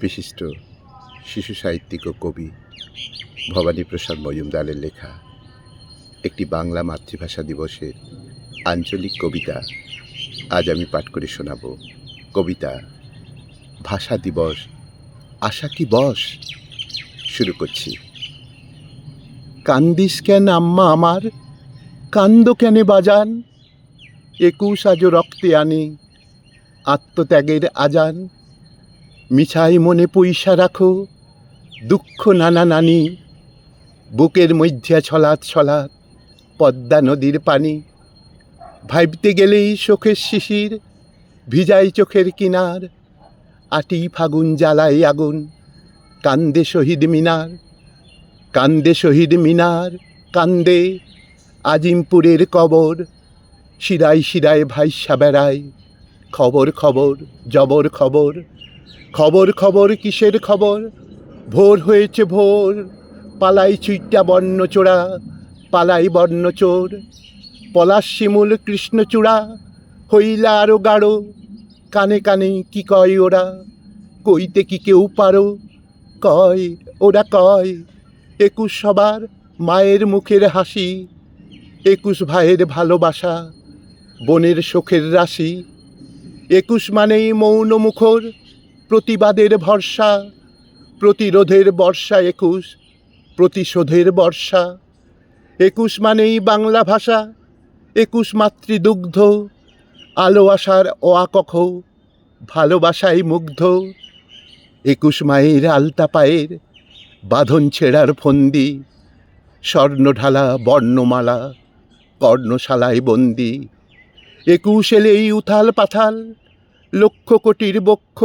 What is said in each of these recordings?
বিশিষ্ট শিশু সাহিত্যিক ও কবি ভবানীপ্রসাদ মজুমদারের লেখা একটি বাংলা মাতৃভাষা দিবসের আঞ্চলিক কবিতা আজ আমি পাঠ করে শোনাব। কবিতা ভাষা দিবস আশা কি বস। শুরু করছি। কান্দিস কেন আম্মা আমার, কান্দ কেনে বাজান, 21 আজও রক্তে আনি আত্মত্যাগের আজান। মিছাই মনে পয়সা রাখো, দুঃখ নানা নানি, বুকের মধ্যে ছলাৎ ছলাৎ পদ্মা নদীর পানি। ভাবতে গেলেই চোখের শিশির ভিজাই চোখের কিনার, আটি ফাগুন জ্বালাই আগুন, কান্দে শহীদ মিনার। কান্দে শহীদ মিনার, কান্দে আজিমপুরের কবর, শিরায় শিরায় ভাইসা বেড়ায় খবর খবর জবর খবর। খবর খবর কিসের খবর, ভোর হয়েছে ভোর, পালাই চুইটা বর্ণচোড়া, পালাই বর্ণচোর। পলাশ শিমুল কৃষ্ণচূড়া হইলা আরো গাঢ়, কানে কানে কি কয় ওরা, কইতে কি কেউ পারো। কয় ওরা কয় 21 সবার মায়ের মুখের হাসি, 21 ভাইয়ের ভালোবাসা, বনের শোকের রাশি। 21 মানেই মৌন মুখর প্রতিবাদের ভরসা, প্রতিরোধের বর্ষা 21, প্রতিশোধের বর্ষা। 21 মানেই বাংলা ভাষা, 21 মাতৃদুগ্ধ, আলো আসার অআকখ, ভালোবাসায় মুগ্ধ। 21 মায়ের আলতা পায়ের বাঁধন ছেঁড়ার ফন্দি, স্বর্ণ ঢালা বর্ণমালা কর্ণশালায় বন্দি। 21 এলেই উথাল পাথাল লক্ষ কোটির বক্ষ,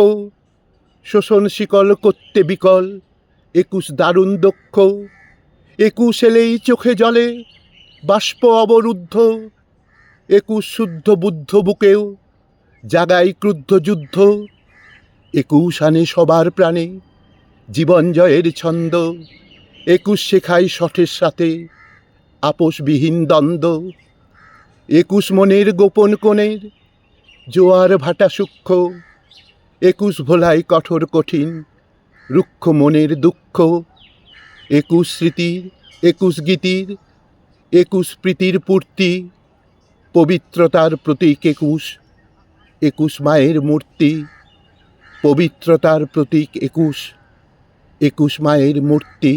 শোষণ শিকল করতে বিকল 21 দারুণ দক্ষ। 21 এলেই চোখে জলে বাষ্প অবরুদ্ধ, 21 শুদ্ধ বুদ্ধ বুকেও জাগাই ক্রুদ্ধ যুদ্ধ। 21 আনে সবার প্রাণে জীবন জয়ের ছন্দ, 21 শেখায় শঠের সাথে আপোষবিহীন দ্বন্দ্ব। 21 মনের গোপন কোণের জোয়ার ভাটা সূক্ষ্ম, 21 ভোলায় কঠোর কঠিন রুক্ষ মনের দুঃখ। 21 স্মৃতির 21 গীতির 21 প্রীতির পূর্তি, পবিত্রতার প্রতীক 21, 21 মায়ের মূর্তি। পবিত্রতার প্রতীক 21, 21 মায়ের মূর্তি।